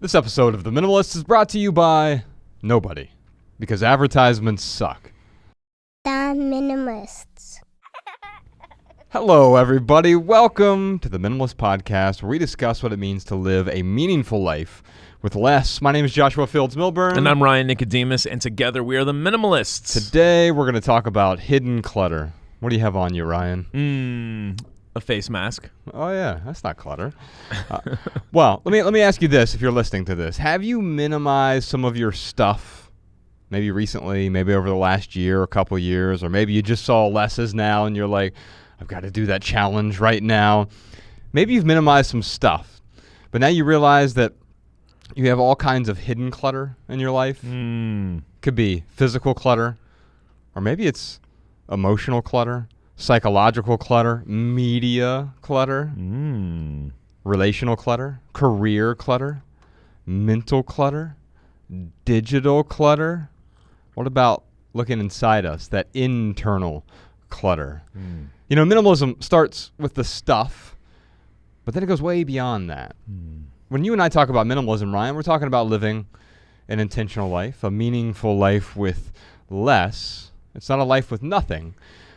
This episode of The Minimalists is brought to you by nobody, because advertisements suck. The Minimalists. Hello, everybody. Welcome to the Minimalist Podcast, where we discuss what it means to live a meaningful life with less. My name is Joshua Fields Milburn. And I'm Ryan Nicodemus, and together we are the Minimalists. Today, we're going to talk about hidden clutter. What do you have on you, Ryan? A face mask. Oh, yeah. That's not clutter. Well, let me ask you this, if you're listening to this. Have you minimized some of your stuff? Maybe recently, maybe over the last year, a couple years, or maybe you just saw lesses now and you're like, I've got to do that challenge right now. Maybe you've minimized some stuff, but now you realize that you have all kinds of hidden clutter in your life. Could be physical clutter, or maybe it's emotional clutter, psychological clutter, media clutter, relational clutter, career clutter, mental clutter, digital clutter. What about looking inside us, that internal clutter? You know, minimalism starts with the stuff, but then it goes way beyond that. When you and I talk about minimalism, Ryan, we're talking about living an intentional life, a meaningful life with less. It's not a life with nothing.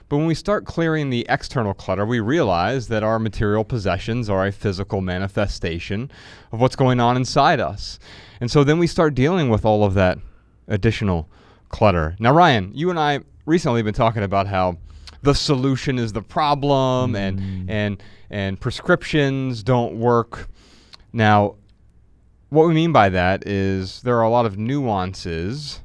But when we start clearing the external clutter, we realize that our material possessions are a physical manifestation of what's going on inside us. And so then we start dealing with all of that additional clutter. Now, Ryan, you and I recently have been talking about how the solution is the problem and prescriptions don't work. Now, what we mean by that is there are a lot of nuances.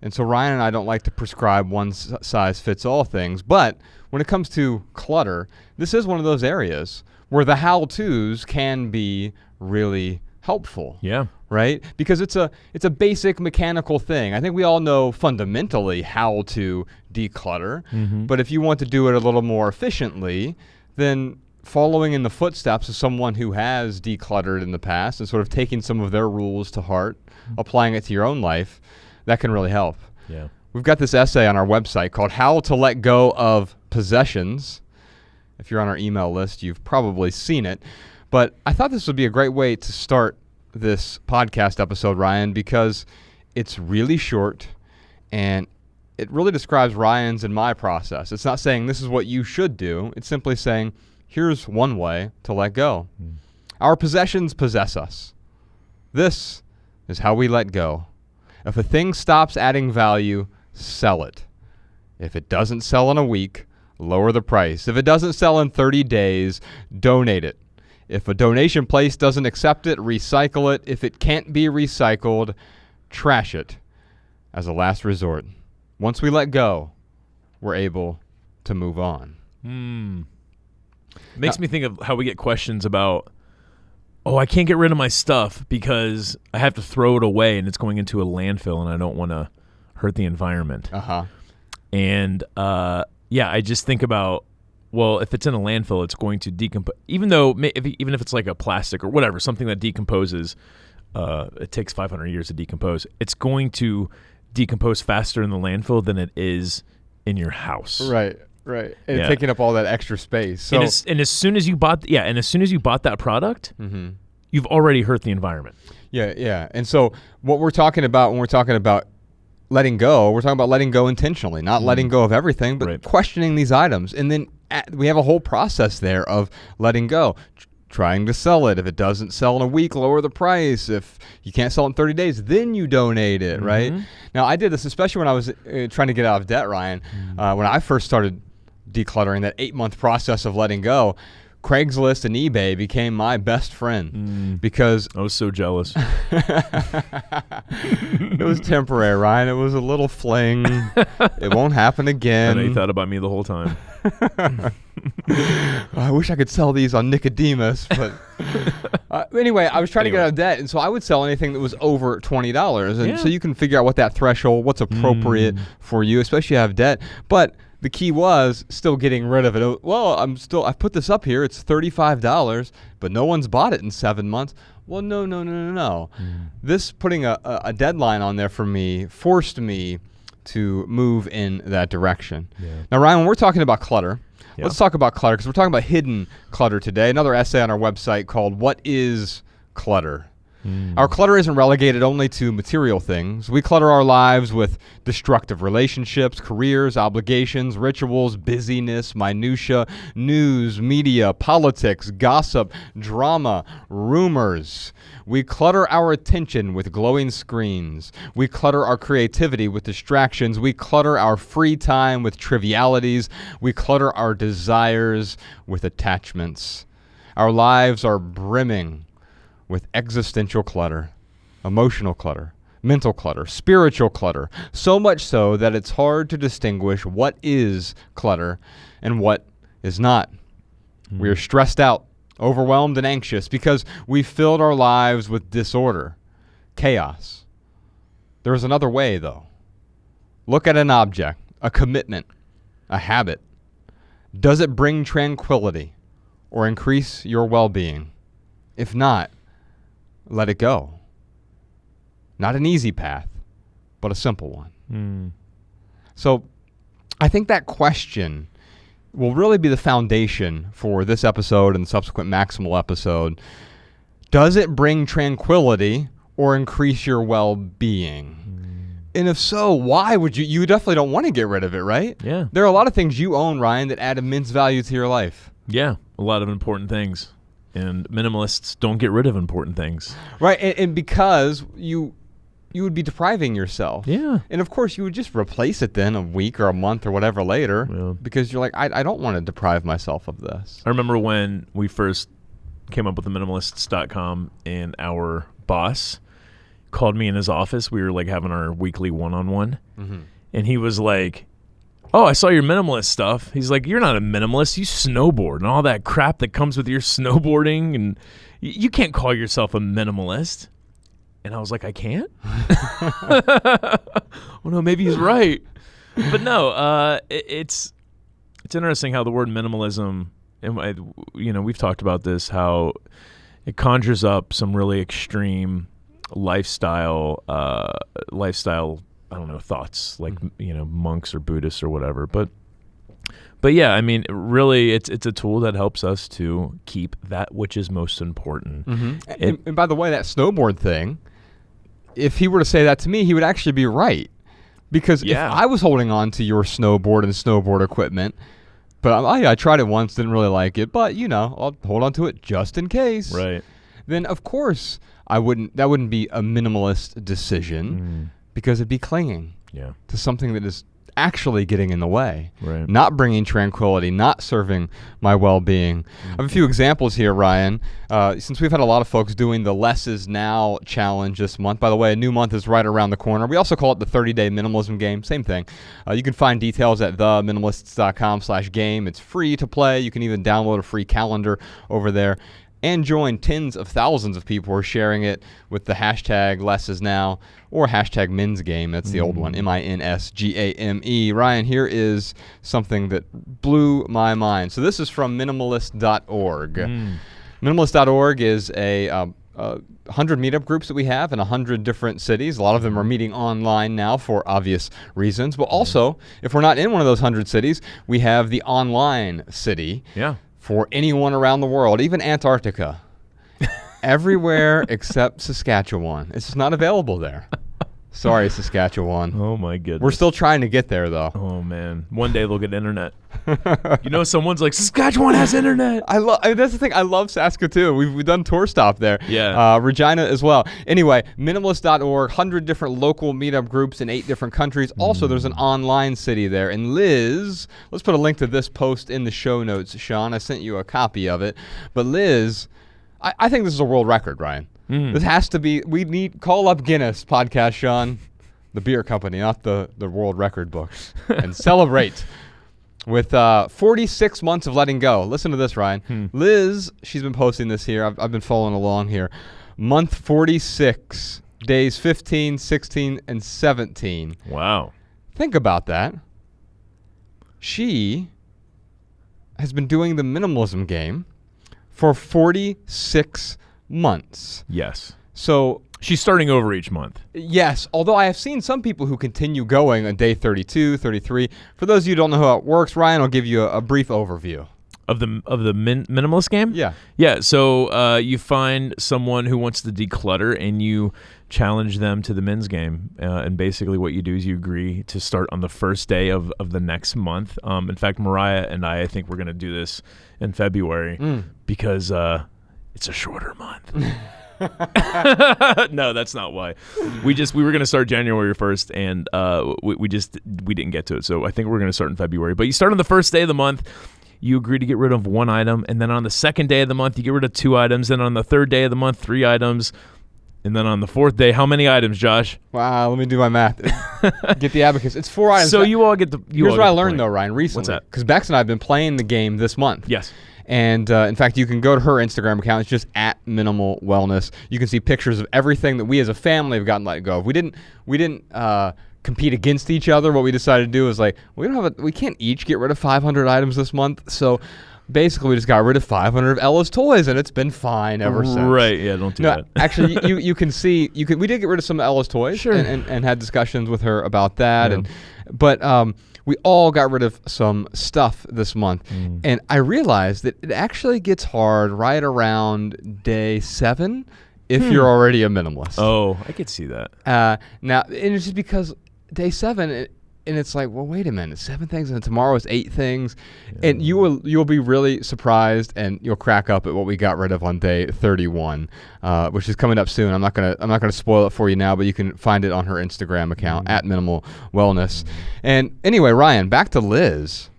And so Ryan and I don't like to prescribe one-size-fits-all things. But when it comes to clutter, this is one of those areas where the how-tos can be really helpful. Yeah. Right? Because it's a basic mechanical thing. I think we all know fundamentally how to declutter. But if you want to do it a little more efficiently, then following in the footsteps of someone who has decluttered in the past and sort of taking some of their rules to heart, applying it to your own life, that can really help. Yeah. We've got this essay on our website called How to Let Go of Possessions. If you're on our email list, you've probably seen it. But I thought this would be a great way to start this podcast episode, Ryan, because it's really short and it really describes Ryan's and my process. It's not saying this is what you should do. It's simply saying, here's one way to let go. Our possessions possess us. This is how we let go. If a thing stops adding value, sell it. If it doesn't sell in a week, lower the price. If it doesn't sell in 30 days, donate it. If a donation place doesn't accept it, recycle it. If it can't be recycled, trash it as a last resort. Once we let go, we're able to move on. Makes me think of how we get questions about, I can't get rid of my stuff because I have to throw it away and it's going into a landfill and I don't want to hurt the environment. And I just think about, well, if it's in a landfill, it's going to decompose. Even if it's like a plastic or whatever, something that decomposes, it takes 500 years to decompose. It's going to decompose faster in the landfill than it is in your house. Right. And taking up all that extra space. So and as soon as you bought that product, you've already hurt the environment. Yeah. And so what we're talking about when we're talking about letting go, we're talking about letting go intentionally, not letting go of everything, but questioning these items. And then we have a whole process there of letting go, trying to sell it. If it doesn't sell in a week, lower the price. If you can't sell it in 30 days, then you donate it, right? Now, I did this especially when I was trying to get out of debt, Ryan. When I first started decluttering, that 8-month process of letting go, Craigslist and eBay became my best friend because I was so jealous. It was temporary, Ryan. It was a little fling. It won't happen again. I know you thought about me the whole time. I wish I could sell these on Nicodemus, but anyway, I was trying to get out of debt, and so I would sell anything that was over $20, and so you can figure out what that threshold, what's appropriate for you, especially if you have debt. But the key was still getting rid of it. Well, I put this up here. It's $35, but no one's bought it in 7 months. Well, no. This putting a deadline on there for me forced me to move in that direction. Now, Ryan, when we're talking about clutter, let's talk about clutter because we're talking about hidden clutter today. Another essay on our website called What is Clutter? Our clutter isn't relegated only to material things. We clutter our lives with destructive relationships, careers, obligations, rituals, busyness, minutia, news, media, politics, gossip, drama, rumors. We clutter our attention with glowing screens. We clutter our creativity with distractions. We clutter our free time with trivialities. We clutter our desires with attachments. Our lives are brimming with existential clutter, emotional clutter, mental clutter, spiritual clutter, so much so that it's hard to distinguish what is clutter and what is not. We are stressed out, overwhelmed, and anxious because we filled our lives with disorder, chaos. There is another way, though. Look at an object, a commitment, a habit. Does it bring tranquility or increase your well-being? If not, let it go. Not an easy path, but a simple one. So I think that question will really be the foundation for this episode and the subsequent Maximal episode. Does it bring tranquility or increase your well-being? And if so, why would you? You definitely don't want to get rid of it, right? Yeah. There are a lot of things you own, Ryan, that add immense value to your life. Yeah, a lot of important things. And minimalists don't get rid of important things. Right, and because you would be depriving yourself. Yeah. And of course, you would just replace it then a week or a month or whatever later because you're like, I don't want to deprive myself of this. I remember when we first came up with the minimalists.com and our boss called me in his office. We were like having our weekly one-on-one. And he was like, oh, I saw your minimalist stuff. He's like, you're not a minimalist. You snowboard and all that crap that comes with your snowboarding. And you can't call yourself a minimalist. And I was like, I can't? Oh, no, maybe he's right. But no, it's interesting how the word minimalism, and we've talked about this, how it conjures up some really extreme lifestyle, I don't know, thoughts like, monks or Buddhists or whatever. But yeah, I mean, really, it's a tool that helps us to keep that which is most important. And by the way, that snowboard thing, if he were to say that to me, he would actually be right. Because if I was holding on to your snowboard and snowboard equipment, but I tried it once, didn't really like it, but, I'll hold on to it just in case. Right. Then, of course, that wouldn't be a minimalist decision. Because it'd be clinging to something that is actually getting in the way, not bringing tranquility, not serving my well-being. I have a few examples here, Ryan. Since we've had a lot of folks doing the Less is Now challenge this month. By the way, a new month is right around the corner. We also call it the 30-day minimalism game. Same thing. You can find details at theminimalists.com/game. It's free to play. You can even download a free calendar over there and join tens of thousands of people who are sharing it with the hashtag Less is Now or hashtag Men's Game. That's the old one, MINSGAME. Ryan, here is something that blew my mind. So this is from minimalist.org. Minimalist.org is a 100 meetup groups that we have in 100 different cities. A lot of them are meeting online now for obvious reasons. But also, if we're not in one of those 100 cities, we have the online city. Yeah. For anyone around the world, even Antarctica. Everywhere except Saskatchewan. It's just not available there. Sorry, Saskatchewan. Oh, my goodness. We're still trying to get there, though. Oh, man. One day they'll get internet. Someone's like, Saskatchewan has internet. That's the thing. I love Saskatoon. We've done tour stop there. Yeah. Regina as well. Anyway, minimalist.org, 100 different local meetup groups in 8 different countries. Also, there's an online city there. And Liz, let's put a link to this post in the show notes, Sean. I sent you a copy of it. But Liz, I think this is a world record, Ryan. This has to be, call up Guinness podcast, Sean, the beer company, not the world record books, and celebrate with 46 months of letting go. Listen to this, Ryan. Liz, she's been posting this here. I've been following along here. Month 46, days 15, 16, and 17. Wow. Think about that. She has been doing the minimalism game for 46 months. Yes. So she's starting over each month. Yes, although I have seen some people who continue going on day 32, 33. For those of you who don't know how it works, Ryan will give you a brief overview. Of the minimalist game? Yeah. Yeah. So you find someone who wants to declutter, and you challenge them to the men's game. And basically, what you do is you agree to start on the first day of the next month. In fact, Mariah and I think we're going to do this in February because it's a shorter month. No, that's not why. We were going to start January 1st, and we didn't get to it. So I think we're going to start in February. But you start on the first day of the month. You agree to get rid of 1 item, and then on the second day of the month, you get rid of 2 items. Then on the third day of the month, 3 items. And then on the 4th day, how many items, Josh? Wow, let me do my math. Get the abacus. It's 4 items. So you all get the. Here's what I learned, though, Ryan, recently. What's that? Because Bex and I have been playing the game this month. Yes. And in fact, you can go to her Instagram account. It's just @Minimal Wellness. You can see pictures of everything that we as a family have gotten let go of. We didn't compete against each other. What we decided to do is we can't each get rid of 500 items this month. So basically, we just got rid of 500 of Ella's toys, and it's been fine ever since. Right? Yeah, don't do that. Actually, you can see we did get rid of some of Ella's toys, sure, and had discussions with her about that, but we all got rid of some stuff this month, and I realized that it actually gets hard right around day 7 if you're already a minimalist. Oh, I could see that. Now, and it's just because day 7. And it's like, well, wait a minute, 7 things, and tomorrow is 8 things, and you'll be really surprised, and you'll crack up at what we got rid of on day 31, which is coming up soon. I'm not gonna spoil it for you now, but you can find it on her Instagram account @Minimal Wellness. And anyway, Ryan, back to Liz.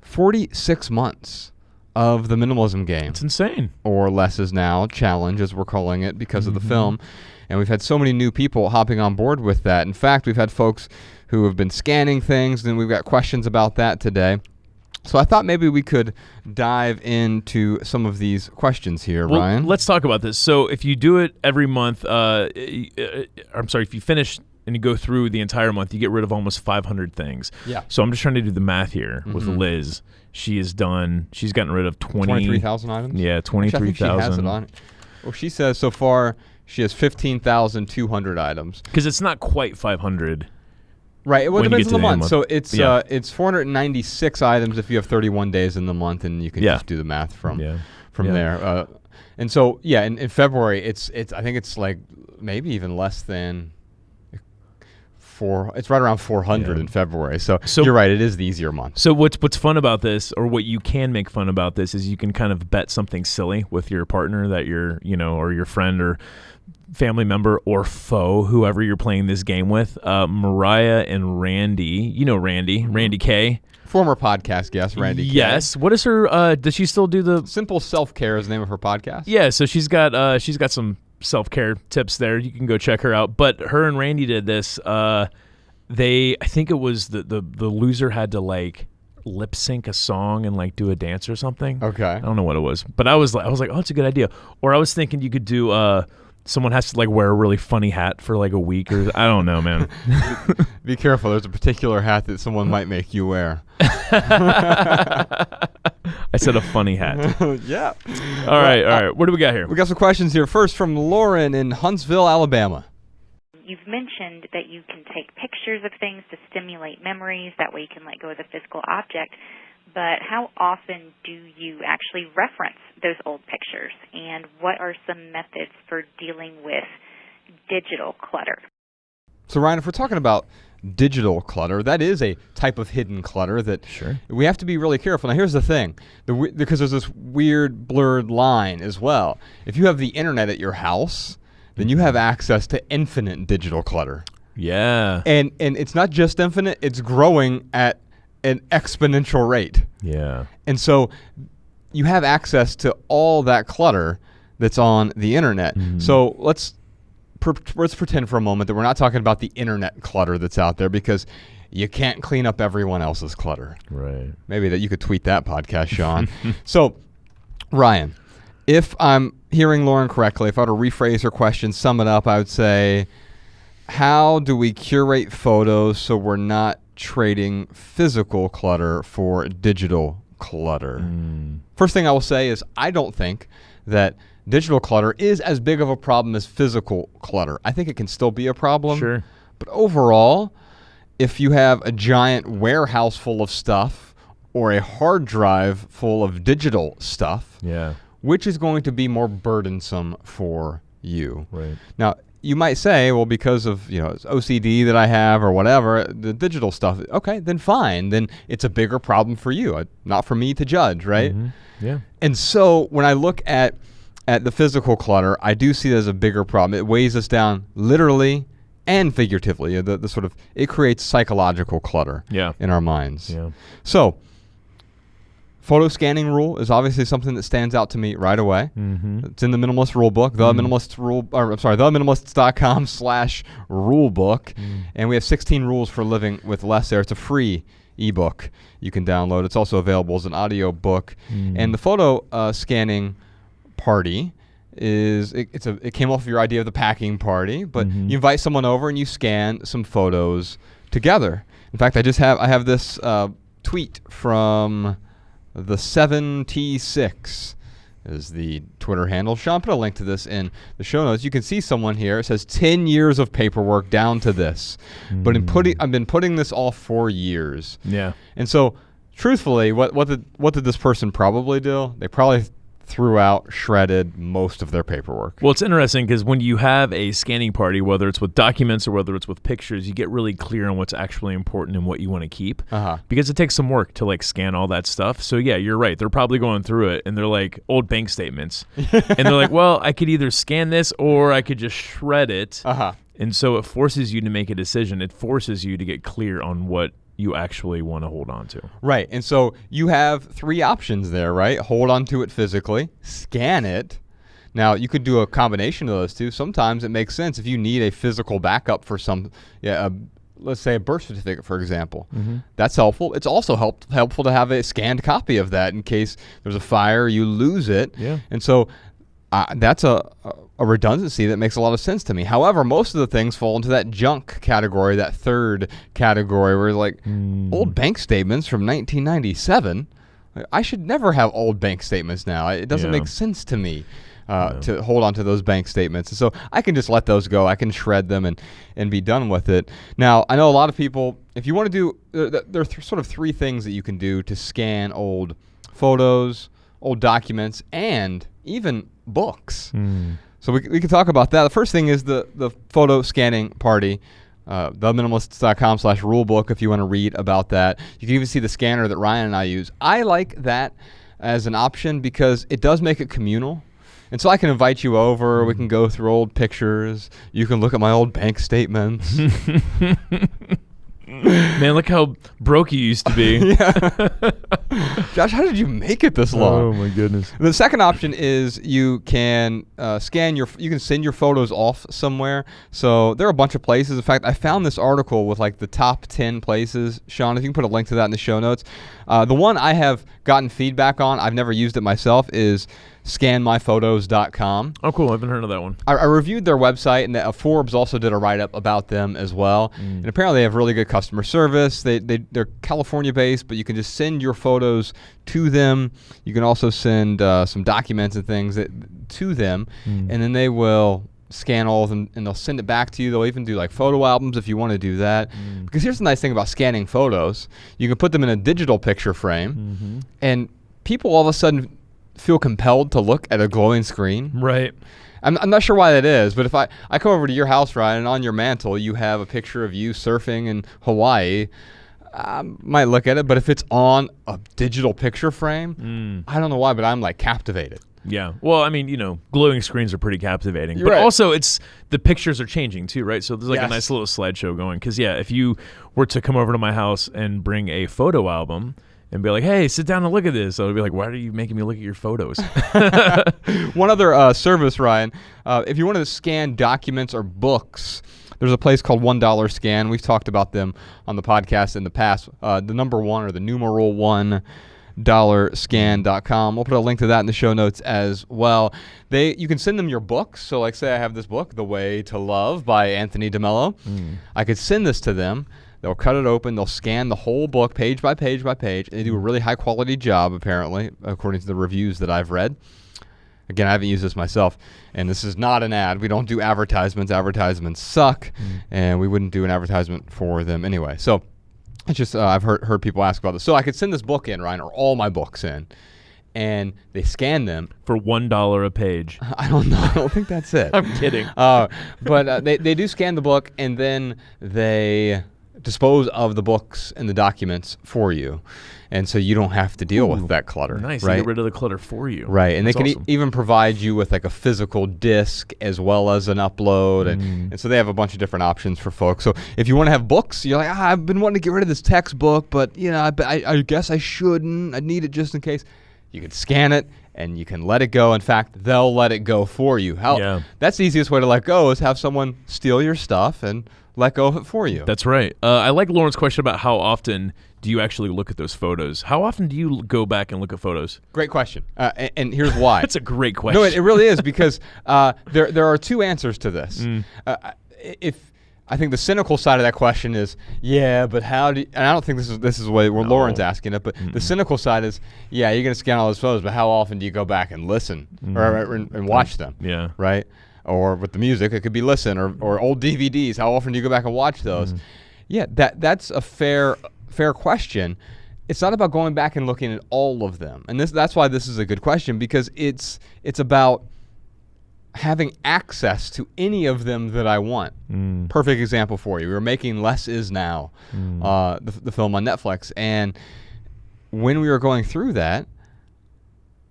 46 months of the minimalism game. It's insane. Or Less Is Now challenge, as we're calling it, because of the film. And we've had so many new people hopping on board with that. In fact, we've had folks who have been scanning things, and we've got questions about that today. So I thought maybe we could dive into some of these questions here, Ryan. Let's talk about this. So if you do it every month, if you finish and you go through the entire month, you get rid of almost 500 things. Yeah. So I'm just trying to do the math here with Liz. She's gotten rid of 23,000 items? Yeah, 23,000. I think she has it on. Well, she says so far she has 15,200 items. Because it's not quite 500. Right. Well, it depends on the month. So it's 496 items if you have 31 days in the month, and you can just do the math from there. And so in February it's I think it's like maybe even less than 4. It's right around 400 in February. So you're right. It is the easier month. So what's fun about this, or what you can make fun about this, is you can kind of bet something silly with your partner that or your friend or family member or foe, whoever you're playing this game with. Mariah and Randy, Randy K. Former podcast guest, Randy K. Yes. What is her, does she still do the... Simple Self-Care is the name of her podcast. Yeah, so she's got some self-care tips there. You can go check her out. But her and Randy did this. I think it was the loser had to lip sync a song and do a dance or something. Okay. I don't know what it was. But I was like, oh, it's a good idea. Or I was thinking you could do... someone has to wear a really funny hat for a week, or I don't know, man. Be careful. There's a particular hat that someone might make you wear. I said a funny hat. Yeah. All right. What do we got here? We got some questions here. First from Lauren in Huntsville, Alabama. You've mentioned that you can take pictures of things to stimulate memories. That way you can let go of the physical object. But how often do you actually reference those old pictures? And what are some methods for dealing with digital clutter? So, Ryan, if we're talking about digital clutter, that is a type of hidden clutter that we have to be really careful. Now, here's the thing, because there's this weird blurred line as well. If you have the internet at your house, then you have access to infinite digital clutter. Yeah. And it's not just infinite, it's growing at an exponential rate. Yeah. And so you have access to all that clutter that's on the internet. Mm-hmm. So let's pretend for a moment that we're not talking about the internet clutter that's out there, because you can't clean up everyone else's clutter. Right. Maybe that you could tweet that podcast, Sean. So, Ryan, if I'm hearing Lauren correctly, if I were to rephrase her question, sum it up, I would say, how do we curate photos so we're not trading physical clutter for digital clutter? First thing I will say is I don't think that digital clutter is as big of a problem as physical clutter. I think it can still be a problem. Sure. But overall, if you have a giant warehouse full of stuff, or a hard drive full of digital stuff, which is going to be more burdensome for you. Right. Now, you might say, well, because of it's OCD that I have or whatever, the digital stuff, okay, then fine. Then it's a bigger problem for you, not for me to judge, right? Mm-hmm. Yeah. And so when I look at the physical clutter, I do see it as a bigger problem. It weighs us down literally and figuratively. The sort of, it creates psychological clutter in our minds. Yeah. So photo scanning rule is obviously something that stands out to me right away. Mm-hmm. It's in the Minimalist rule book, theminimalists.com/rule book. And we have 16 rules for living with less there. It's a free ebook you can download. It's also available as an audio book. And the photo scanning party is, it came off of your idea of the packing party, but you invite someone over and you scan some photos together. In fact, I have this tweet from the 7T6 is the Twitter handle. Sean put a link to this in the show notes. You can see someone here. It says 10 years of paperwork down to this. But I've been putting this off for years. Yeah. And so, truthfully, what did this person probably do? They probably threw out, shredded most of their paperwork. Well, it's interesting because when you have a scanning party, whether it's with documents or whether it's with pictures, you get really clear on what's actually important and what you want to keep because it takes some work to like scan all that stuff. So yeah, you're right. They're probably going through it and they're like old bank statements and they're like, well, I could either scan this or I could just shred it. And so it forces you to make a decision. It forces you to get clear on what you actually want to hold on to. Right. And so you have 3 options there, right? Hold on to it physically, scan it. Now, you could do a combination of those two. Sometimes it makes sense if you need a physical backup for let's say a birth certificate, for example. That's helpful. It's also helpful to have a scanned copy of that in case there's a fire, you lose it. Yeah. And so that's a redundancy that makes a lot of sense to me. However, most of the things fall into that junk category, that third category, where like old bank statements from 1997. I should never have old bank statements now. It doesn't make sense to me to hold on to those bank statements. And so I can just let those go. I can shred them and be done with it. Now, I know a lot of people, if you want to do, there are sort of 3 things that you can do to scan old photos, old documents, and even books. So we can talk about that. The first thing is the photo scanning party, theminimalists.com/rulebook if you want to read about that. You can even see the scanner that Ryan and I use. I like that as an option because it does make it communal. And so I can invite you over. We can go through old pictures. You can look at my old bank statements. Man, look how broke you used to be. Josh, how did you make it this long? Oh my goodness. The second option is you can you can send your photos off somewhere. So there are a bunch of places. In fact, I found this article with like the top 10 places. Sean, if you can put a link to that in the show notes. The one I have gotten feedback on, I've never used it myself, is scanmyphotos.com. Oh, cool. I haven't heard of that one. I reviewed their website, and Forbes also did a write-up about them as well. And apparently they have really good customer service. They're California-based, but you can just send your photos to them. You can also send some documents and things to them, and then they will scan all of them, and they'll send it back to you. They'll even do like photo albums if you want to do that. Because here's the nice thing about scanning photos. You can put them in a digital picture frame, and people all of a sudden feel compelled to look at a glowing screen. Right. I'm not sure why that is, but if I come over to your house, Ryan, and on your mantle you have a picture of you surfing in Hawaii, I might look at it, but if it's on a digital picture frame, I don't know why, but I'm like captivated. Yeah. Well, I mean, glowing screens are pretty captivating. You're but right. Also, the pictures are changing too, right? So there's like Yes. a nice little slideshow going. Because, yeah, if you were to come over to my house and bring a photo album and be like, hey, sit down and look at this, I would be like, why are you making me look at your photos? One other service, Ryan, if you want to scan documents or books, there's a place called $1 Scan. We've talked about them on the podcast in the past. The number 1 or the numeral 1 $1scan.com. We'll put a link to that in the show notes as well. You can send them your books. So like say I have this book, The Way to Love by Anthony DeMello. I could send this to them. They'll cut it open. They'll scan the whole book page by page by page. They do a really high quality job, apparently, according to the reviews that I've read. Again, I haven't used this myself, and this is not an ad. We don't do advertisements. Advertisements suck, and we wouldn't do an advertisement for them anyway. So It's just I've heard people ask about this. So I could send this book in, Ryan, or all my books in, and they scan them for $1 a page. I don't know. I don't think that's it. I'm kidding. But they do scan the book, and then they dispose of the books and the documents for you, and so you don't have to deal with that clutter. Nice. Right? They get rid of the clutter for you. Right, and That's they can awesome. even provide you with like a physical disc as well as an upload, and so they have a bunch of different options for folks. So if you want to have books, you're like, I've been wanting to get rid of this textbook, but I guess I shouldn't. I need it just in case. You can scan it, and you can let it go. In fact, they'll let it go for you. That's the easiest way to let go is have someone steal your stuff and let go of it for you. That's right. I like Lauren's question about how often do you actually look at those photos? How often do you go back and look at photos? Great question. And here's why. That's a great question. No, it really is, because there are two answers to this. I think the cynical side of that question is, yeah, but how do you, and I don't think this is the way where Lauren's asking it, but the cynical side is, yeah, you're going to scan all those photos, but how often do you go back and listen and watch them? Yeah. Right? Or with the music, it could be listen, or old DVDs. How often do you go back and watch those? Yeah, that's a fair question. It's not about going back and looking at all of them. And that's why this is a good question, because it's about having access to any of them that I want. Perfect example for you. We were making Less Is Now, the film on Netflix. And when we were going through that,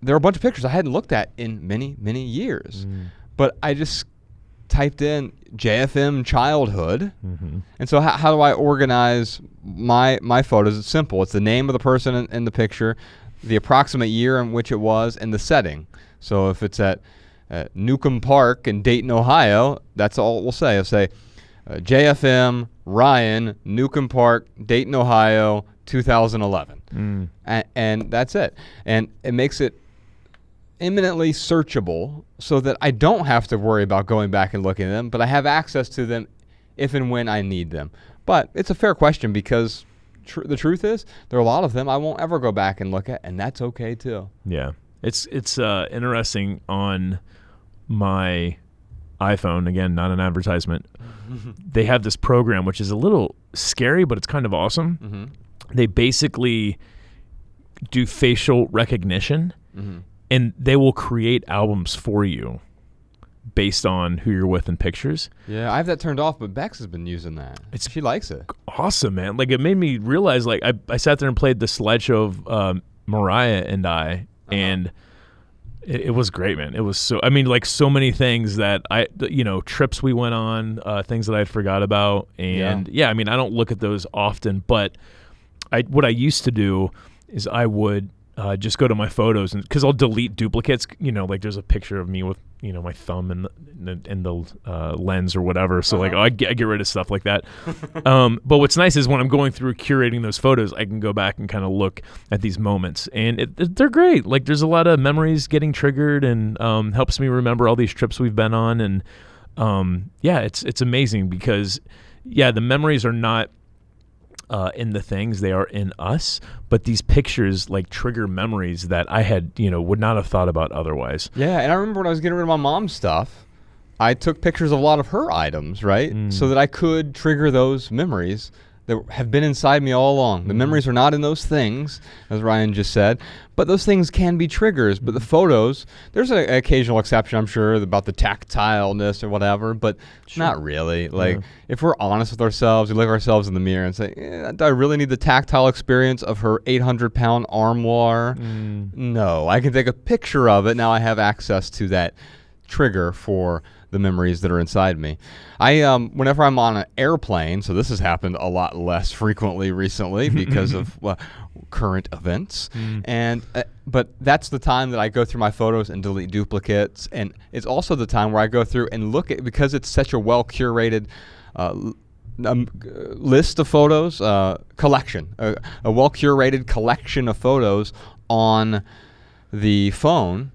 there were a bunch of pictures I hadn't looked at in many, many years. But I just typed in JFM childhood. And so how do I organize my photos? It's simple. It's the name of the person in the picture, the approximate year in which it was, and the setting. So if it's at Newcomb Park in Dayton, Ohio, that's all we'll say. I'll say JFM, Ryan, Newcomb Park, Dayton, Ohio, 2011. And that's it. And it makes it imminently searchable so that I don't have to worry about going back and looking at them, but I have access to them if and when I need them. But it's a fair question, because the truth is there are a lot of them I won't ever go back and look at, and that's okay too. Yeah. It's interesting. On my iPhone, again, not an advertisement, they have this program which is a little scary, but it's kind of awesome. They basically do facial recognition, and they will create albums for you based on who you're with in pictures. Yeah, I have that turned off, but Bex has been using that. She likes it. Awesome, man. Like, it made me realize, like, I sat there and played the slideshow of Mariah and I, and it was great, man. It was so many things that trips we went on, things that I forgot about. And I don't look at those often, but what I used to do is I would just go to my photos, and because I'll delete duplicates, like there's a picture of me with, my thumb in the lens or whatever. So I get rid of stuff like that. But what's nice is when I'm going through curating those photos, I can go back and kind of look at these moments, and they're great. Like, there's a lot of memories getting triggered, and helps me remember all these trips we've been on. And it's amazing, because the memories are not in the things, they are in us, but these pictures like trigger memories that I had would not have thought about otherwise. Yeah, and I remember when I was getting rid of my mom's stuff, I took pictures of a lot of her items, right? So that I could trigger those memories that have been inside me all along. The memories are not in those things, as Ryan just said, but those things can be triggers. But the photos, there's an occasional exception, I'm sure, about the tactileness or whatever, but not really. Like, if we're honest with ourselves, we look at ourselves in the mirror and say, do I really need the tactile experience of her 800-pound armoire? No, I can take a picture of it. Now I have access to that trigger for the memories that are inside me. Whenever I'm on an airplane, so this has happened a lot less frequently recently because of current events, but that's the time that I go through my photos and delete duplicates, and it's also the time where I go through and look at, because it's such a well curated list of photos, collection, a well curated collection of photos on the phone.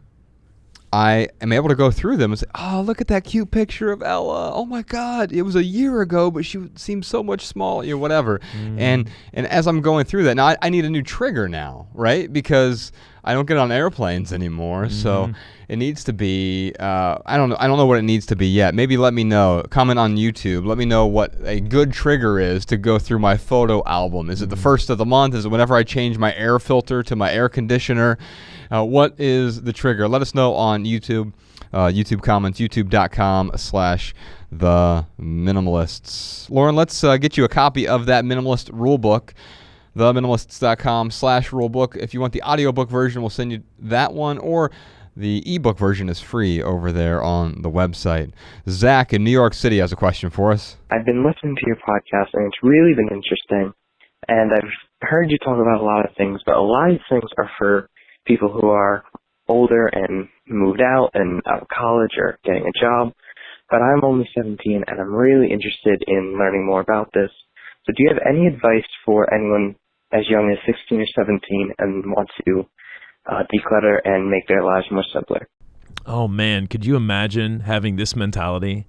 I am able to go through them and say, oh, look at that cute picture of Ella. Oh my God, it was a year ago, but she seems so much smaller, whatever. And as I'm going through that, now I need a new trigger now, right? Because I don't get on airplanes anymore, so it needs to be. I don't know what it needs to be yet. Maybe let me know. Comment on YouTube. Let me know what a good trigger is to go through my photo album. Is it the first of the month? Is it whenever I change my air filter to my air conditioner? What is the trigger? Let us know on YouTube. YouTube comments, youtube.com/the Minimalists. Lauren, let's get you a copy of that minimalist rule book. theminimalists.com/rulebook. If you want the audiobook version, we'll send you that one, or the ebook version is free over there on the website. Zach in New York City has a question for us. I've been listening to your podcast, and it's really been interesting. And I've heard you talk about a lot of things, but a lot of things are for people who are older and moved out and out of college or getting a job. But I'm only 17, and I'm really interested in learning more about this. So do you have any advice for anyone as young as 16 or 17 and want to declutter and make their lives more simpler? Oh, man. Could you imagine having this mentality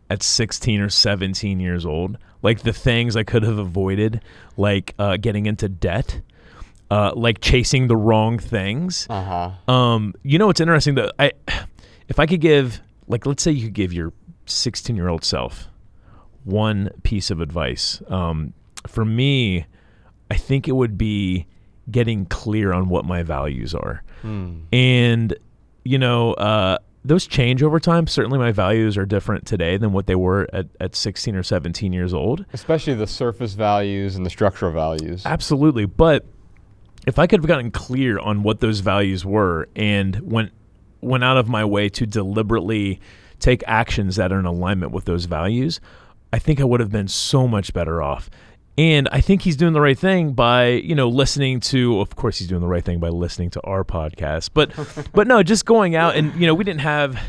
at 16 or 17 years old? Like the things I could have avoided, like getting into debt, like chasing the wrong things. It's interesting that if I could give, like, let's say you could give your 16-year-old self one piece of advice. For me, I think it would be getting clear on what my values are. And, those change over time. Certainly my values are different today than what they were at 16 or 17 years old. Especially the surface values and the structural values. Absolutely. But if I could have gotten clear on what those values were and went out of my way to deliberately take actions that are in alignment with those values, I think I would have been so much better off. And I think he's doing the right thing by, listening to, of course he's doing the right thing by listening to our podcast, but no, just going out and, we didn't have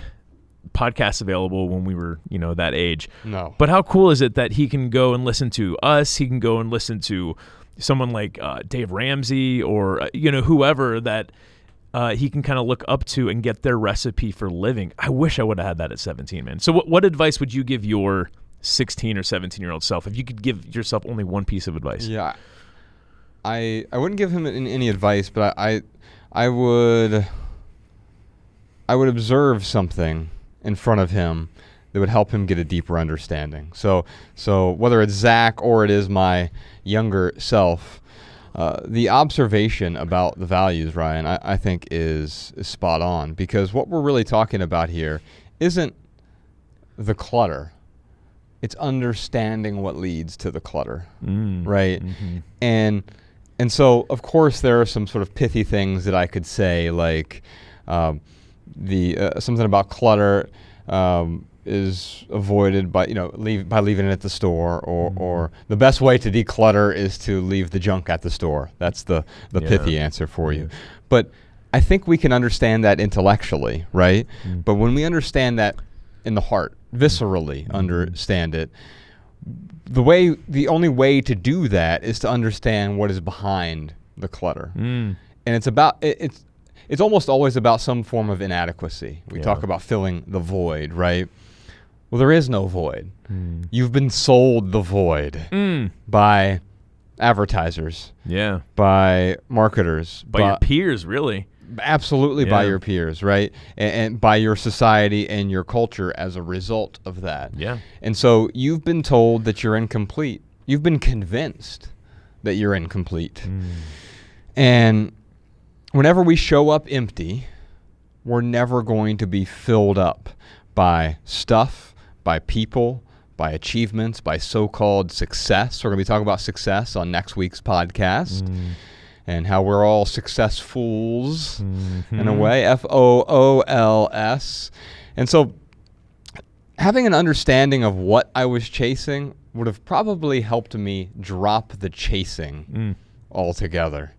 podcasts available when we were, that age. No. But how cool is it that he can go and listen to us? He can go and listen to someone like Dave Ramsey or, whoever that he can kind of look up to and get their recipe for living. I wish I would have had that at 17, man. So what advice would you give your 16 or 17-year-old self if you could give yourself only one piece of advice? Yeah. I wouldn't give him any advice, but I would observe something in front of him that would help him get a deeper understanding. So whether it's Zach or it is my younger self, the observation about the values, Ryan, I think is spot on, because what we're really talking about here isn't the clutter. It's understanding what leads to the clutter, right? And so, of course, there are some sort of pithy things that I could say, like something about clutter is avoided by leaving it at the store, or the best way to declutter is to leave the junk at the store. That's the pithy answer for you. But I think we can understand that intellectually, right? But when we understand that in the heart, viscerally understand it, the only way to do that is to understand what is behind the clutter. And it's almost always about some form of inadequacy. We talk about filling the void, right? Well, there is no void. You've been sold the void by advertisers, by marketers, by your peers, really. Absolutely, by your peers, right? And by your society and your culture as a result of that. And so you've been told that you're incomplete. You've been convinced that you're incomplete. And whenever we show up empty, we're never going to be filled up by stuff, by people, by achievements, by so-called success. We're going to be talking about success on next week's podcast. And how we're all successfuls in a way, FOOLS. And so having an understanding of what I was chasing would have probably helped me drop the chasing altogether.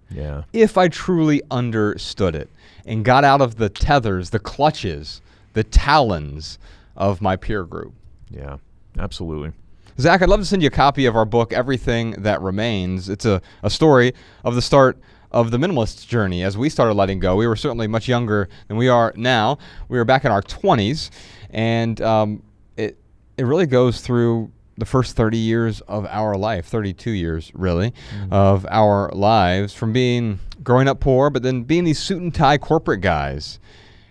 If I truly understood it and got out of the tethers, the clutches, the talons of my peer group. Yeah, absolutely. Zach, I'd love to send you a copy of our book, Everything That Remains. It's a story of the start of the minimalist journey. As we started letting go, we were certainly much younger than we are now. We were back in our 20s, and it really goes through the first 30 years of our life, 32 years really, of our lives, from growing up poor, but then being these suit and tie corporate guys,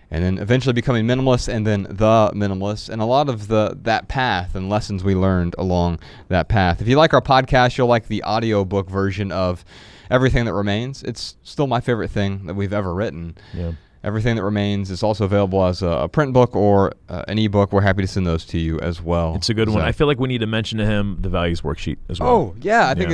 and then eventually becoming minimalists, and then the minimalists, and a lot of that path and lessons we learned along that path. If you like our podcast, you'll like the audiobook version of Everything That Remains. It's still my favorite thing that we've ever written. Yeah. Everything That Remains is also available as a print book or an ebook. We're happy to send those to you as well. It's a good one. I feel like we need to mention to him the values worksheet as well. Oh, yeah. I think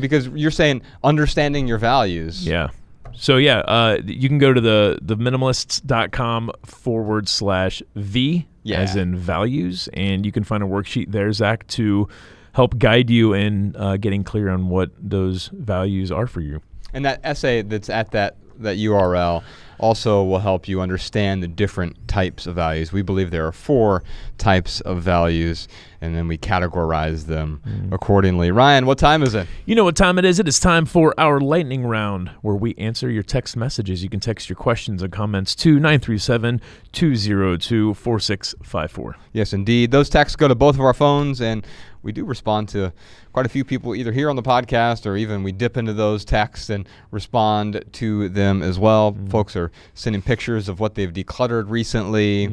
because you're saying understanding your values. Yeah. So, you can go to the minimalists.com/V, as in values, and you can find a worksheet there, Zach, to help guide you in getting clear on what those values are for you. And that essay that's at that URL also will help you understand the different types of values. We believe there are 4 types of values, and then we categorize them accordingly. Ryan, what time is it? You know what time it is. It is time for our lightning round, where we answer your text messages. You can text your questions and comments to 937-202-4654. Yes, indeed. Those texts go to both of our phones, and we do respond to quite a few people either here on the podcast, or even we dip into those texts and respond to them as well. Folks are sending pictures of what they've decluttered recently.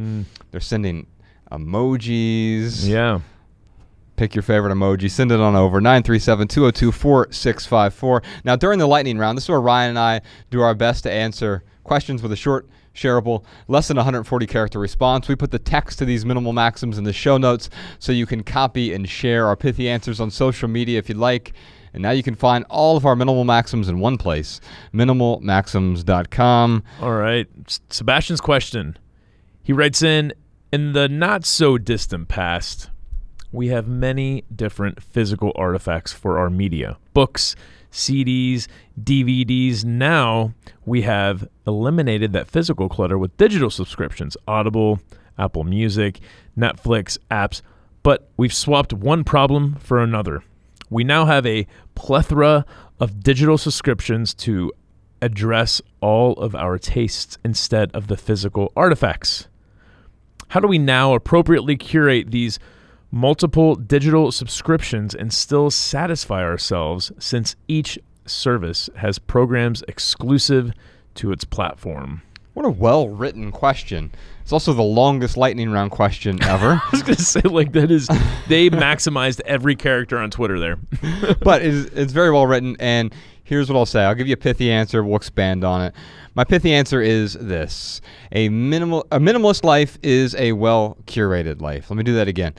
They're sending emojis. Yeah. Pick your favorite emoji. Send it on over. 937-202-4654. Now, during the lightning round, this is where Ryan and I do our best to answer questions with a short, shareable, less than 140 character response. We put the text to these minimal maxims in the show notes so you can copy and share our pithy answers on social media if you'd like. And now you can find all of our minimal maxims in one place, minimalmaxims.com. All right. Sebastian's question. He writes in the not so distant past, we have many different physical artifacts for our media. Books, CDs, DVDs. Now we have eliminated that physical clutter with digital subscriptions, Audible, Apple Music, Netflix, apps, but we've swapped one problem for another. We now have a plethora of digital subscriptions to address all of our tastes instead of the physical artifacts. How do we now appropriately curate these multiple digital subscriptions and still satisfy ourselves, since each service has programs exclusive to its platform? What a well-written question. It's also the longest lightning round question ever. I was going to say, they maximized every character on Twitter there. But it's very well written, and here's what I'll say. I'll give you a pithy answer. We'll expand on it. My pithy answer is this. A minimalist life is a well-curated life. Let me do that again.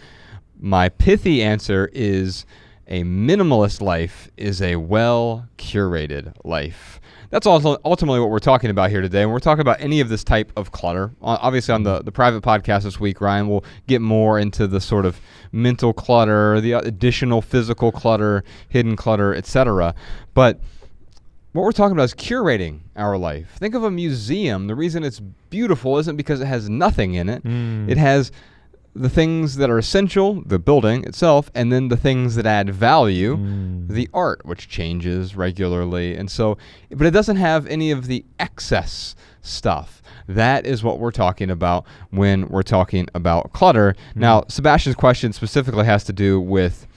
My pithy answer is a minimalist life is a well-curated life. That's also ultimately what we're talking about here today. When we're talking about any of this type of clutter, obviously on the private podcast this week, Ryan will get more into the sort of mental clutter, the additional physical clutter, hidden clutter, etc. But what we're talking about is curating our life. Think of a museum. The reason it's beautiful isn't because it has nothing in it. It has the things that are essential, the building itself, and then the things that add value, the art, which changes regularly. And so, but it doesn't have any of the excess stuff. That is what we're talking about when we're talking about clutter. Now, Sebastian's question specifically has to do with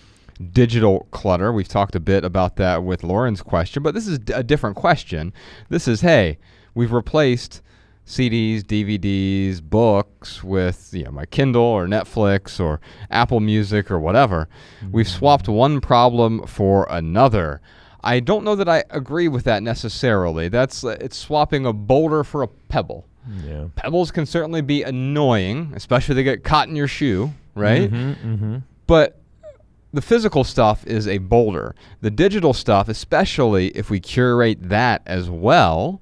digital clutter. We've talked a bit about that with Lauren's question, but this is a different question. This is, hey, we've replaced CDs, DVDs, books with my Kindle or Netflix or Apple Music or whatever. We've swapped one problem for another. I don't know that I agree with that necessarily. It's swapping a boulder for a pebble. Yeah. Pebbles can certainly be annoying, especially if they get caught in your shoe, right? But the physical stuff is a boulder. The digital stuff, especially if we curate that as well,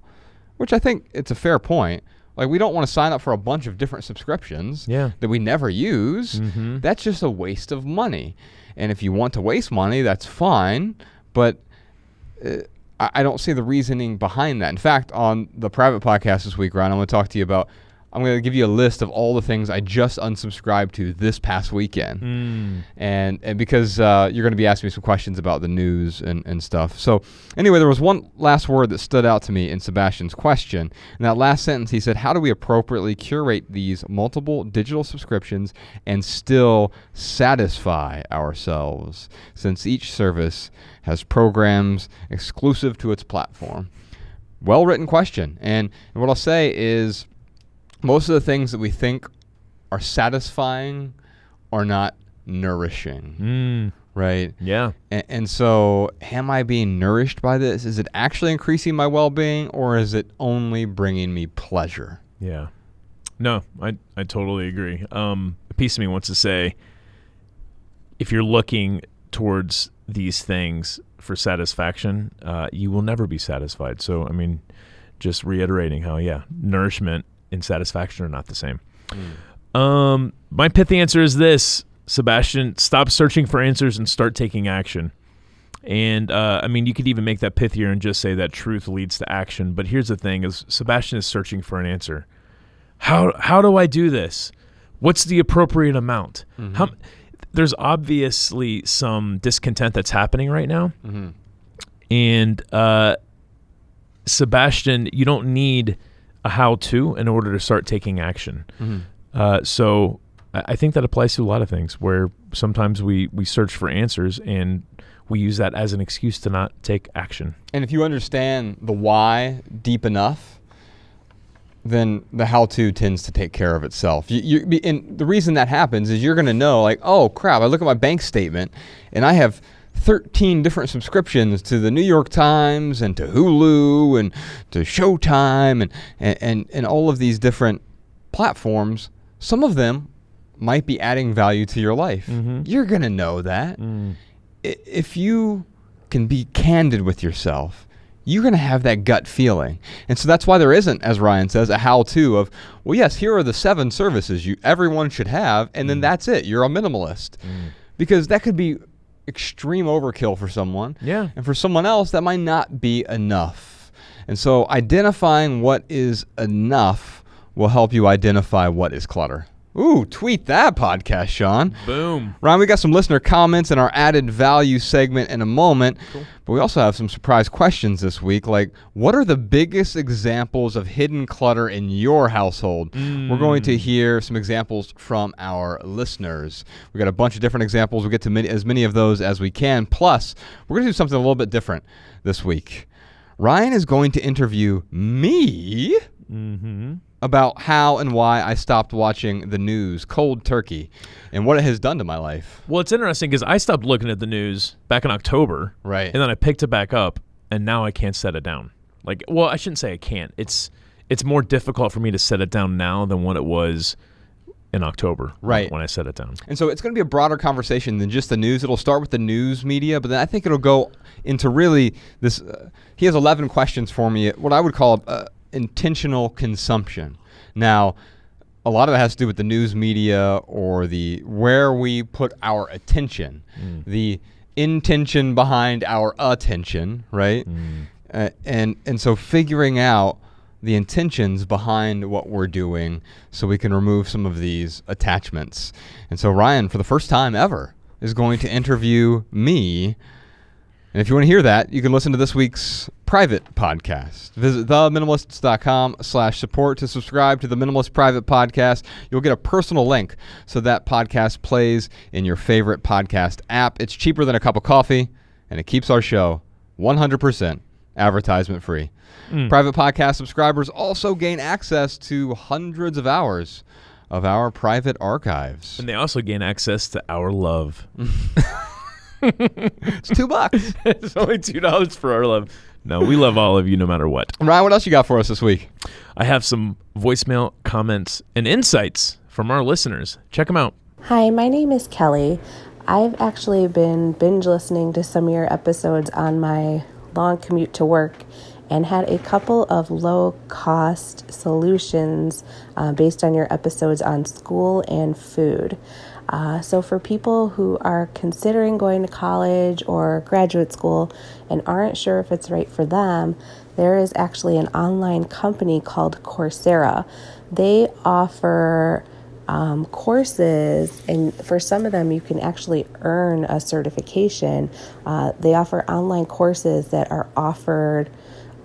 which I think it's a fair point. Like, we don't want to sign up for a bunch of different subscriptions that we never use. That's just a waste of money. And if you want to waste money, that's fine. But I don't see the reasoning behind that. In fact, on the private podcast this week, Ryan, I'm going to talk to you about I'm going to give you a list of all the things I just unsubscribed to this past weekend. And because you're going to be asking me some questions about the news and stuff. So anyway, there was one last word that stood out to me in Sebastian's question. In that last sentence, he said, how do we appropriately curate these multiple digital subscriptions and still satisfy ourselves, since each service has programs exclusive to its platform? Well-written question. And what I'll say is, most of the things that we think are satisfying are not nourishing, right? Yeah. And so am I being nourished by this? Is it actually increasing my well-being, or is it only bringing me pleasure? Yeah. No, I totally agree. A piece of me wants to say, if you're looking towards these things for satisfaction, you will never be satisfied. So, I mean, just reiterating how, nourishment and satisfaction are not the same. My pithy answer is this, Sebastian: stop searching for answers and start taking action. And I mean, you could even make that pithier and just say that truth leads to action. But here's the thing: is Sebastian is searching for an answer. How do I do this? What's the appropriate amount? There's obviously some discontent that's happening right now. And Sebastian, you don't need a how-to in order to start taking action. So I think that applies to a lot of things, where sometimes we search for answers and we use that as an excuse to not take action. And if you understand the why deep enough, then the how-to tends to take care of itself. And the reason that happens is you're going to know, like, oh, crap, I look at my bank statement, and I have 13 different subscriptions to the New York Times and to Hulu and to Showtime and all of these different platforms. Some of them might be adding value to your life. You're going to know that. If you can be candid with yourself, you're going to have that gut feeling. And so that's why there isn't, as Ryan says, a how-to of, well, yes, here are the 7 services everyone should have, and then that's it. You're a minimalist. Because that could be extreme overkill for someone. And for someone else, that might not be enough. And so identifying what is enough will help you identify what is clutter. Ooh, tweet that podcast, Sean. Boom. Ryan, we got some listener comments in our added value segment in a moment. Cool. But we also have some surprise questions this week, like, what are the biggest examples of hidden clutter in your household? We're going to hear some examples from our listeners. We got a bunch of different examples. We'll get to as many of those as we can. Plus, we're going to do something a little bit different this week. Ryan is going to interview me about how and why I stopped watching the news cold turkey and what it has done to my life. Well, it's interesting because I stopped looking at the news back in October. Right. And then I picked it back up, and now I can't set it down. Like, well, I shouldn't say I can't. It's more difficult for me to set it down now than what it was in October, right, when I set it down. And so it's going to be a broader conversation than just the news. It'll start with the news media, but then I think it'll go into really this. He has 11 questions for me, what I would call intentional consumption. Now, a lot of it has to do with the news media or the where we put our attention, the intention behind our attention, right? And so figuring out the intentions behind what we're doing so we can remove some of these attachments. And so Ryan, for the first time ever, is going to interview me. And if you want to hear that, you can listen to this week's private podcast. Visit theminimalists.com/support to subscribe to the Minimalist Private Podcast. You'll get a personal link so that podcast plays in your favorite podcast app. It's cheaper than a cup of coffee, and it keeps our show 100% advertisement free. Private podcast subscribers also gain access to hundreds of hours of our private archives. And they also gain access to our love. It's $2. It's only $2 for our love. No, we love all of you no matter what. Ryan, what else you got for us this week? I have some voicemail comments and insights from our listeners. Check them out. Hi, my name is Kelly. I've actually been binge listening to some of your episodes on my long commute to work and had a couple of low-cost solutions based on your episodes on school and food. So for people who are considering going to college or graduate school and aren't sure if it's right for them, there is actually an online company called Coursera. They offer courses, and for some of them you can actually earn a certification. They offer online courses that are offered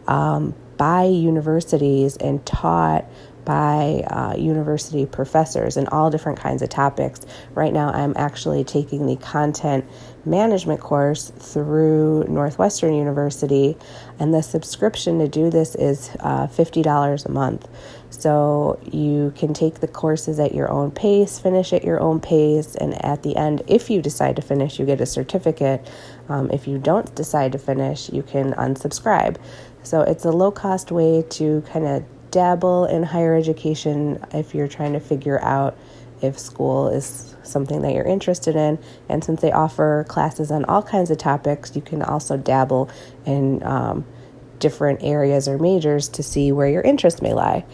by universities and taught by university professors in all different kinds of topics. Right now, I'm actually taking the content management course through Northwestern University, and the subscription to do this is $50 a month. So you can take the courses at your own pace, finish at your own pace, and at the end, if you decide to finish, you get a certificate. If you don't decide to finish, you can unsubscribe. So it's a low-cost way to kind of dabble in higher education if you're trying to figure out if school is something that you're interested in. And since they offer classes on all kinds of topics, you can also dabble in different areas or majors to see where your interest may lie.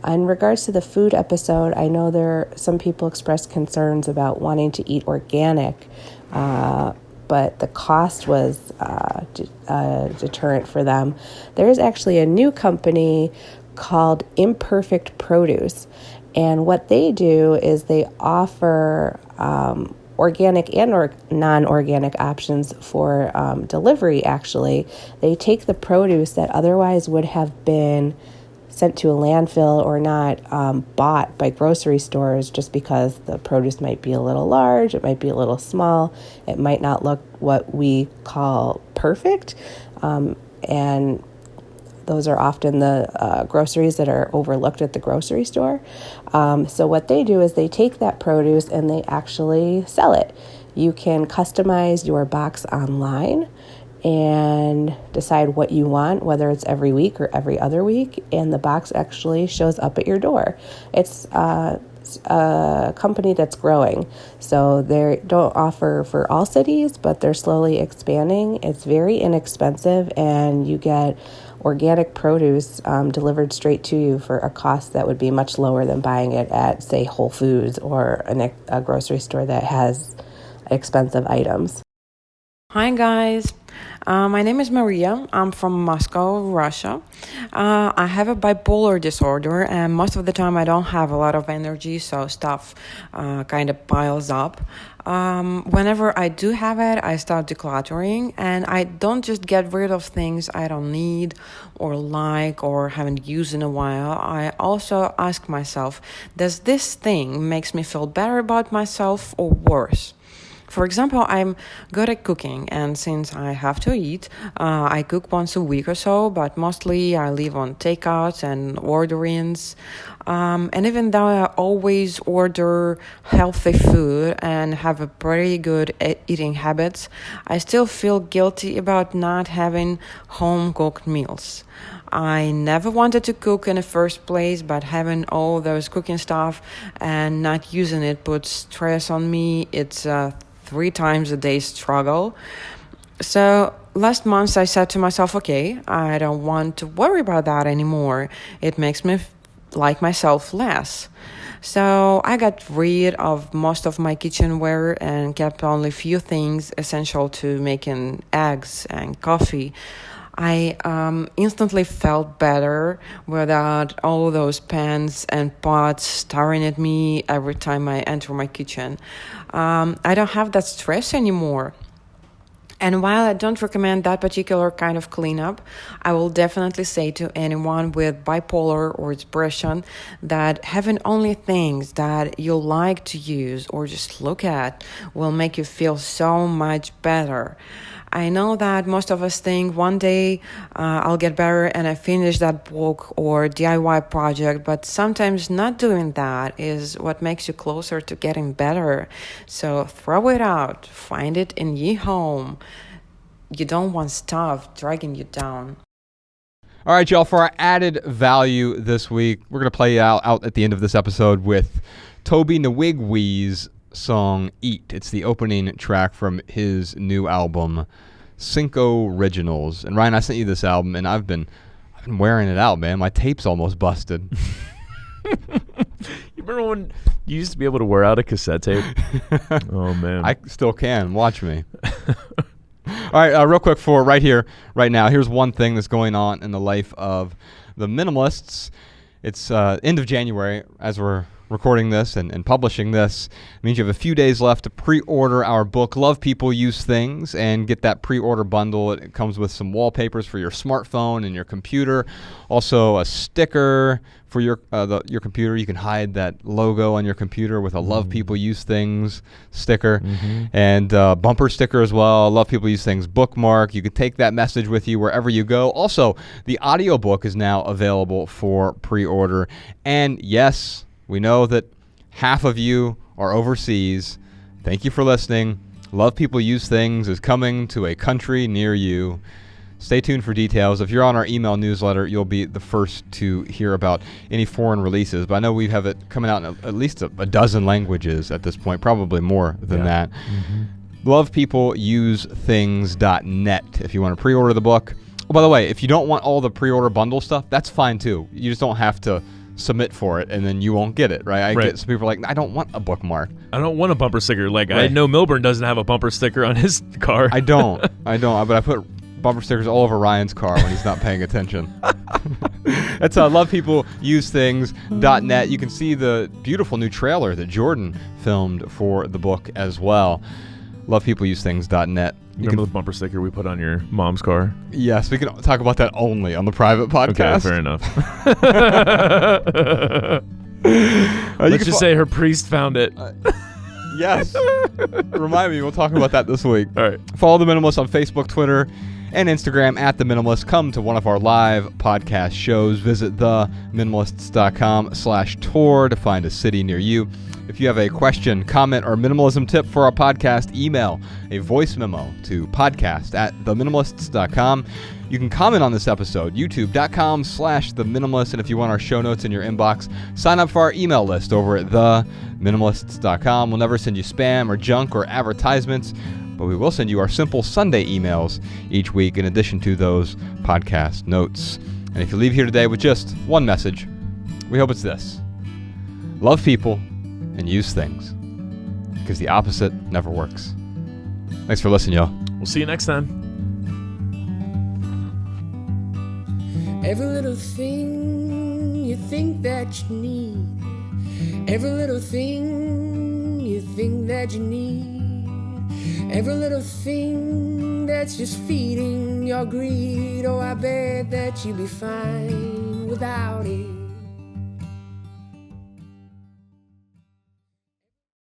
In regards to the food episode, I know some people expressed concerns about wanting to eat organic, but the cost was a deterrent for them. There is actually a new company called Imperfect Produce, and what they do is they offer organic and or non-organic options for delivery. Actually, they take the produce that otherwise would have been sent to a landfill or not bought by grocery stores, just because the produce might be a little large, it might be a little small, it might not look what we call perfect, and those are often the groceries that are overlooked at the grocery store. So what they do is they take that produce and they actually sell it. You can customize your box online and decide what you want, whether it's every week or every other week, and the box actually shows up at your door. It's a company that's growing, so they don't offer for all cities, but they're slowly expanding. It's very inexpensive, and you get organic produce delivered straight to you for a cost that would be much lower than buying it at, say, Whole Foods or a grocery store that has expensive items. Hi guys, my name is Maria. I'm from Moscow, Russia. I have a bipolar disorder, and most of the time I don't have a lot of energy, so stuff kind of piles up. Whenever I do have it, I start decluttering, and I don't just get rid of things I don't need or like or haven't used in a while. I also ask myself, does this thing makes me feel better about myself or worse? For example, I'm good at cooking, and since I have to eat, I cook once a week or so, but mostly I live on takeouts and order-ins. And even though I always order healthy food and have a pretty good eating habits, I still feel guilty about not having home-cooked meals. I never wanted to cook in the first place, but having all those cooking stuff and not using it puts stress on me. It's 3 times a day struggle. So last month I said to myself, okay, I don't want to worry about that anymore. It makes me like myself less. So I got rid of most of my kitchenware and kept only few things essential to making eggs and coffee. I instantly felt better without all those pans and pots staring at me every time I enter my kitchen. I don't have that stress anymore. And while I don't recommend that particular kind of cleanup, I will definitely say to anyone with bipolar or depression that having only things that you like to use or just look at will make you feel so much better. I know that most of us think one day I'll get better and I finish that book or DIY project, but sometimes not doing that is what makes you closer to getting better. So throw it out, find it in your home. You don't want stuff dragging you down. All right, y'all, for our added value this week, we're going to play out at the end of this episode with Toby Nwigwe's song Eat. It's the opening track from his new album Cinco Originals. And Ryan, I sent you this album, and I've been wearing it out, man. My tape's almost busted. You remember when You used to be able to wear out a cassette tape. Oh man, I still can. Watch me. All right, real quick for right here, right now. Here's one thing that's going on in the life of the Minimalists. It's end of January as we're recording this and publishing this. It means you have a few days left to pre-order our book, Love People, Use Things, and get that pre-order bundle. It comes with some wallpapers for your smartphone and your computer. Also a sticker for your computer. You can hide that logo on your computer with a Love People, Use Things sticker. And bumper sticker as well, Love People, Use Things bookmark. You can take that message with you wherever you go. Also, the audiobook is now available for pre-order. And yes, we know that half of you are overseas. Thank you for listening. Love People, Use Things is coming to a country near you. Stay tuned for details. If you're on our email newsletter, you'll be the first to hear about any foreign releases. But I know we have it coming out in at least a dozen languages at this point, probably more than that. LovePeopleUseThings.net if you want to pre-order the book. Oh, by the way, if you don't want all the pre-order bundle stuff, that's fine too. You just don't have to submit for it, and then you won't get it, right? I get some people are like, I don't want a bookmark. I don't want a bumper sticker. Like, I know Milburn doesn't have a bumper sticker on his car. I don't. But I put bumper stickers all over Ryan's car when he's not paying attention. That's LovePeopleUseThings.net. You can see the beautiful new trailer that Jordan filmed for the book as well. LovePeopleUseThings.net. Remember the bumper sticker we put on your mom's car? Yes, we can talk about that only on the private podcast. Okay, fair enough. Let's just say her priest found it. Yes. Remind me, we'll talk about that this week. All right. Follow The Minimalist on Facebook, Twitter, and Instagram at The Minimalist. Come to one of our live podcast shows. Visit theminimalists.com/tour to find a city near you. If you have a question, comment, or minimalism tip for our podcast, email a voice memo to podcast@theminimalists.com. You can comment on this episode, youtube.com/theminimalist. And if you want our show notes in your inbox, sign up for our email list over at theminimalists.com. We'll never send you spam or junk or advertisements, but we will send you our simple Sunday emails each week in addition to those podcast notes. And if you leave here today with just one message, we hope it's this: love people and use things, because the opposite never works. Thanks for listening, y'all. We'll see you next time. Every little thing you think that you need, every little thing you think that you need, every little thing that's just feeding your greed. Oh, I bet that you'd be fine without it.